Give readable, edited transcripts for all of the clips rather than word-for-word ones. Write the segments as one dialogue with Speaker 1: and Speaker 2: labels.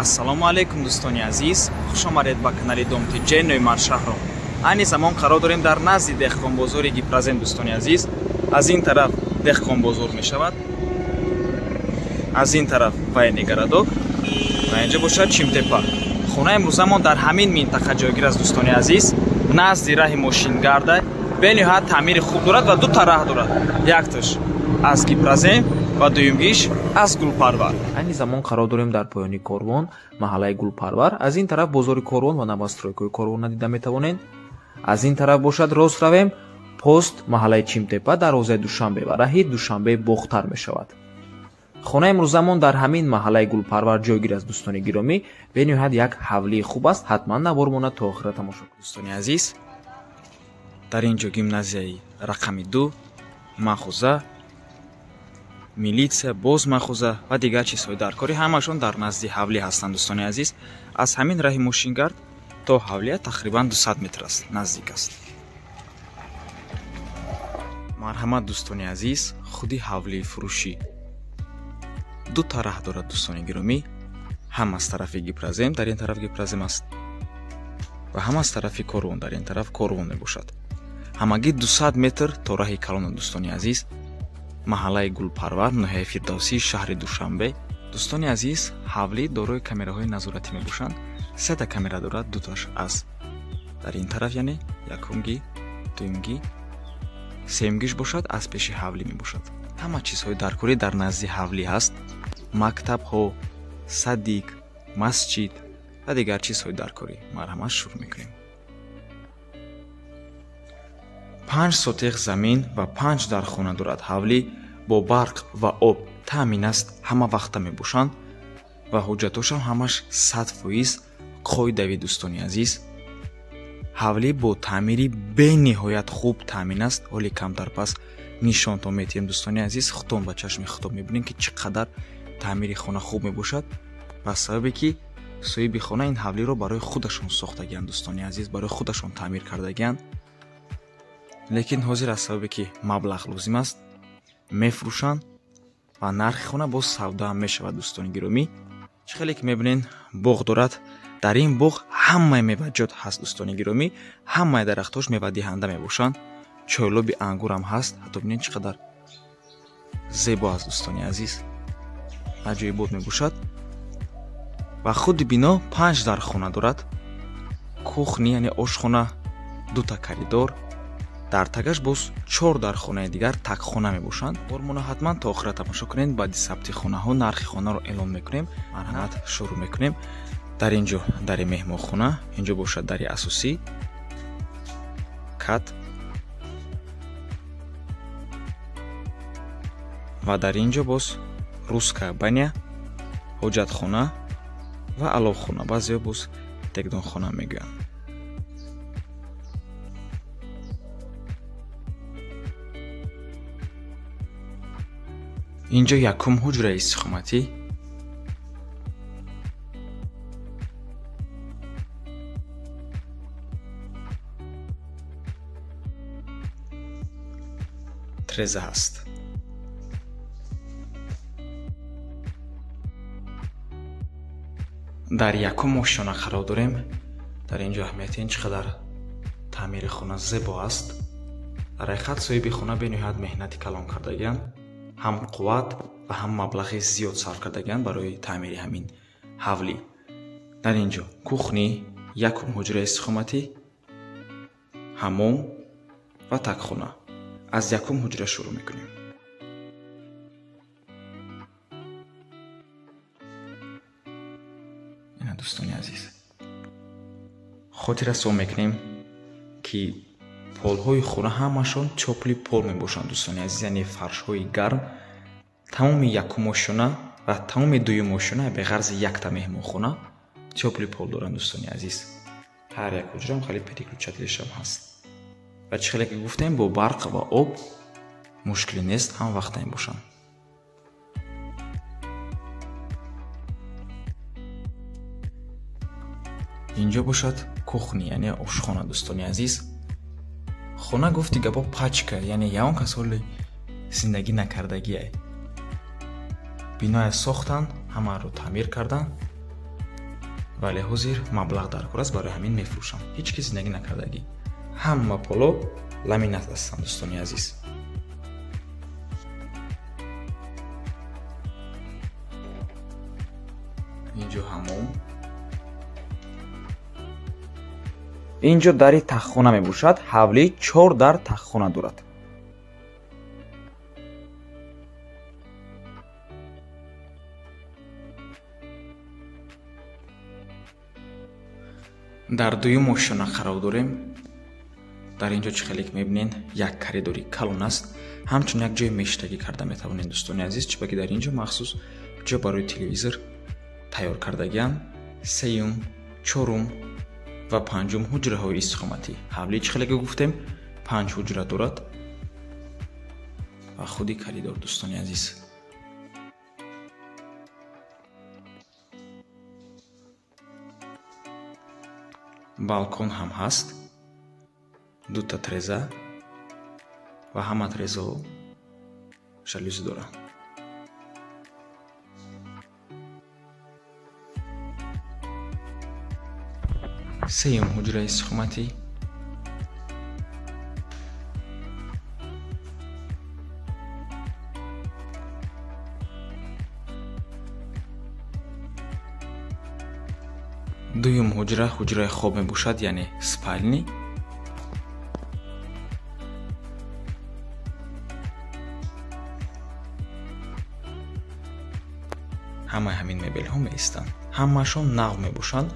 Speaker 1: Ассалому алейкум дӯстони азиз, хуш омадед ба канали Домтиҷе Номар шаҳром. Айни замон қарор дорем дар назди деҳқонбозори Гипразем дӯстони азиз. Аз ин тараф деҳқонбозор мешавад, аз ин тараф Вайнегарадок ва инҷа бошад Чимтепа. Хонаи имрӯзамон дар ҳамин минтақа ҷойгир аст дӯстони азиз. Назди раҳи мошингарда бениҳоят таъмири хуб дорад ва дута раҳ дорад. Якташ аз Гипразем ва дуюмгиш аз Гулпарвар. Айни замон қарор дорем дар поёни корвон, маҳаллаи Гулпарвар. Аз ин тараф бозори корвон ва новостройкаи корвонна дида метавонед. Аз ин тараф бошад рост равем, пост маҳаллаи Чимтепа дарвозаи Душанбе ва раҳи Душанбе бохтар мешавад. Хонаи имрӯзамон дар ҳамин маҳаллаи Гулпарвар ҷойгир аст дӯстони гиромӣ. Бениҳоят як ҳавлии хуб аст. Ҳатман навормона то охира тамошо кунед дӯстони азиз. Дар ин ҷо гимназияи рақами 2, махӯза, милитсия, боз махӯза ва дигар чизҳои даркорӣ ҳамашон дар назди ҳавлӣ ҳастанд дӯстони азиз. Аз ҳамин раҳи мошингард то ҳавлия тақрибан 200 метр аст, наздик аст. Марҳамат дӯстони азиз, худи ҳавлии фурӯшӣ ду та раҳ дорад дӯстони гиромӣ. Ҳам аз тарафи Гипразем, дар ин тараф Гипразем аст ва ҳам аз тарафи корвон, дар ин тараф корвон мебошад. Ҳамагӣ 200 метр то раҳи калон дӯстони азиз. Маҳаллаи Гулпарвар, ноҳияи Фирдавсӣ, шаҳри Душанбе. Дӯстони азиз, ҳавлӣ дорои камераҳои назоратӣ мебошанд. 3 камера дорад, дуташ аз дар ин тараф, яъне якумгӣ, дуюмгӣ, сеюмгиш бошад, аз пеши ҳавлӣ мебошад. Ҳама чизҳои даркорӣ дар назди ҳавлӣ ҳаст. Мактабҳо, садик, масҷид ва дигар чизҳои даркорӣ. Марҳамат, шурӯъ мекунем. 5 сотиқ замин ва 5 дархона дорад ҳавлӣ. Бо барқ ва об таъмин аст, ҳама вақта мебошанд ва ҳуҷҷатошам ҳамаш 100% қоидави дӯстони азиз. ҳавлӣ бо таъмири бениҳоят хуб таъмин аст. ҳоли камтар пас нишонтон метиҳем дӯстони азиз. худтон ба чашми худтон мебинем ки чӣ қадар таъмири хона хуб мебошад. ба сабабе ки соҳиби хона ин ҳавлиро барои худашон сохтагиянд дӯстони азиз, барои худашон таъмир кардагиянд. лекин ҳозир аз сабабе ки маблағ лозим аст, мефурӯшанд ва нархи хона боз савдо ҳам мешавад дӯстони гиромӣ. чӣ хеле ки мебинен боғ дорад. дар ин боғ ҳамаи меваҷот ҳаст дӯстони гиромӣ. ҳамаи дарахтош мевадиҳанда мебошанд. чойлоби ангурам ҳаст. ҳатто бинед чӣ қадар зебо аст дӯстони азиз. аҷоибот мебошад. ва худи бино 5 дархона дорад. кухни, яъне ошхона, 2 коридор. дар тагаш боз 4 дархонаи дигар такхона мебошанд. бормона ҳатман то охира тамошо кунед. баъди сабти хонаҳо нархи хонаро эълон мекунем. марҳамат, шурӯъ мекунем. дар ин ҷо дари меҳмонхона, ин ҷо бошад дари асосӣ, кат ва дар ин ҷо боз русская баня, ҳоҷатхона ва аловхона. баъзеҳо боз тегдонхона мегӯянд. ин ҷо якум ҳуҷраи истиқоматӣ. треза ҳаст. дар якум ошёна қарор дорем. дар ин ҷо аҳамияти ин чӣ қадар таъмири хона зебо аст. дар ҳақиқат соҳиби хона бениҳоят меҳнати калон кардагиянд. ҳам қувват ва ҳам маблағи зиёд сарф кардагиянд барои таъмири ҳамин ҳавлӣ. дар ин ҷо кухни, якум ҳуҷраи истиқоматӣ, ҳамом ва такхона. аз якум ҳуҷра шурӯъ мекунем. ина дӯстони азиз, хотир расо мекунем ки полҳои хона ҳамашон чопли пол мебошанд дӯстони азиз, яъне фаршҳои гарм. тамоми якум ошёна ва тамоми дуюм ошёна бе ғарзи якта меҳмонхона чопли пол доранд дӯстони азиз. ҳар як ҳуҷрам хали переключателишам ҳаст. ва чӣ хеле ки гуфтем, бо барқ ва об мушкиле нест, ҳам вақта мебошанд. ин ҷо бошад кухни, яъне ошхона дӯстони азиз. хона гуфти гапо пачка, яъне яъон касоли зиндагӣ накардагие. биное сохтанд, ҳамаро таъмир карданд. вале ҳозир маблағ даркор аст, барои ҳамин мефурӯшам. ҳеҷ кис зиндагӣ накардагӣ. ҳама поло ламинат ҳастанд, дӯстони азиз. инҷо ҳамон. инҷо дари таххона мебошад. ҳавли 4 дар таххона дорад. дар дуюм ошона қарор дорем. дар инҷо чӣ хелик мебинен, як коридори калон аст. ҳамчун як ҷои мештагӣ карда метавонед, дӯстони азиз, чӣ ки дар инҷо махсус ҷо барои телевизор тайёр кардагиам. сеюм, чорум ва панҷум ҳуҷраҳои истиқоматӣ. ҳавли чӣ хелик гуфтем, 5 ҳуҷра дорад ва худи коридор, дӯстони азиз. балкон ҳам ҳаст. 2 та треза ва ҳама трезаҳо жалюзи доранд. сеюм ҳуҷраи истиқоматӣ. дуюм ҳуҷра ҳуҷраи хоб мебошад, яъне спальни. ҳамаи ҳамин мебелҳо меистанд. ҳамаашон нав мебошанд.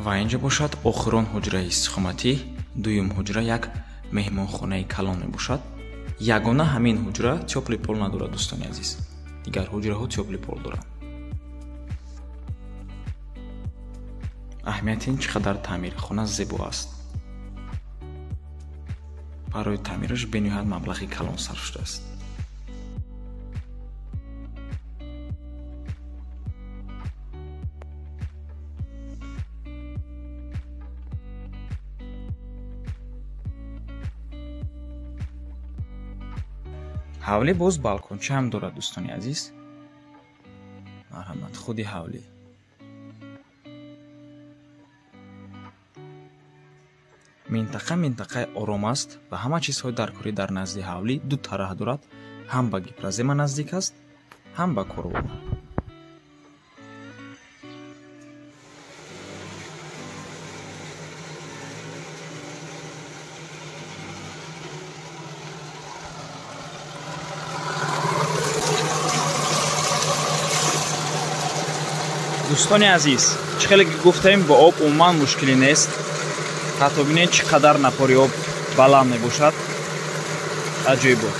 Speaker 1: ва инҷо бошад охирон ҳуҷраи истиқоматӣ. дуюм ҳуҷра як меҳмонхонаи калон мебошад. ягона ҳамин ҳуҷра тёпли пол надорад, дӯстони азиз. дигар ҳуҷраҳо тёпли пол доранд. аҳамияти ин чӣ қадар таъмири хона зебо аст. барои таъмираш бениҳоят маблағи калон сарф шудааст. ҳавли боз балконча ҳам дорад, дӯстони азиз. марҳамат, худи ҳавли. минтақаи ором аст ва ҳама чизҳои даркорӣ дар назди ҳавли 2 тараҳ дорад. ҳам ба гипразема наздик аст, ҳам ба корвона. дӯстони азиз, чӣ хеле гуфтем, бо об умуман мушкилӣ нест. ҳатто бинед чӣ қадар напори об баланд мебошад. аҷоибот.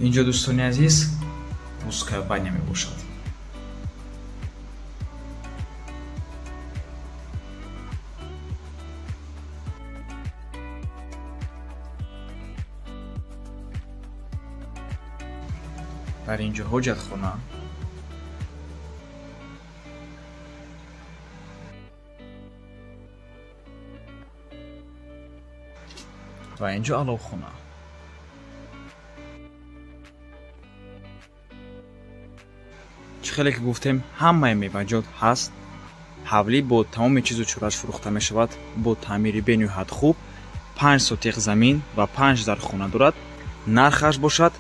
Speaker 1: инҷо, дӯстони азиз, пуская баня мебошад. дар инҷо ҳоҷатхона. ва инҷо аловхона. чӣ хеле ки гуфтем, ҳамаи меваҷот ҳаст. ҳавлӣ бо тамоми чизу чораш фурӯхта мешавад. бо таъмири бениҳоят хуб. 5 сотиқ замин ва 5 дар хона дорад. нархаш бошад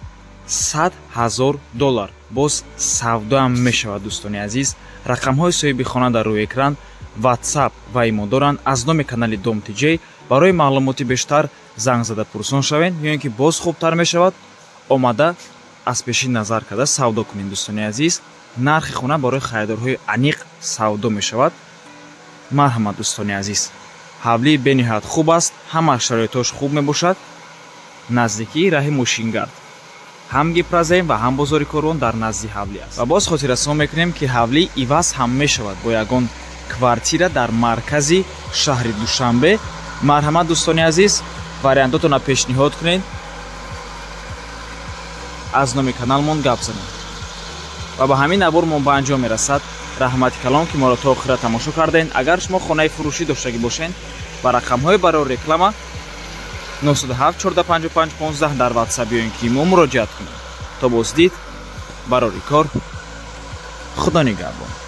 Speaker 1: $100,000. боз савдоам мешавад, дӯстони азиз. рақамҳои соҳиби хона дар рӯи экран, WhatsApp ва имо доранд. аз номи канали Dom TJ барои маълумоти бештар занг зада пурсон шавед, ё ин ки боз хубтар мешавад, омада аз пеши назар карда савдо кунед, дӯстони азиз. нархи хона барои харидорҳои аниқ савдо мешавад. марҳамат, дӯстони азиз. ҳавли бениҳоят хуб аст. ҳама шароитош хуб мебошад. наздикии раҳи мошингард. ҳам гипразем ва ҳам бозори корвон дар назди ҳавли аст. ва боз хотиррасон мекунем, ки ҳавли иваз ҳам мешавад бо ягон квартира дар маркази шаҳри Душанбе. марҳамат дӯстони азиз, вариантотонро пешниҳод кунед, аз номи каналмон гап занед ва ба ҳамин набор мо ба анҷом мерасад. раҳмати калон ки моро то охира тамошо карден. агар шумо хонаи фурӯшӣ доштагӣ бошед, ба рақамҳои барои реклама 97 455 15 дар ватсап биёед ки мо муроҷиат кунем. то боздид барори кор. худо нигаҳбон.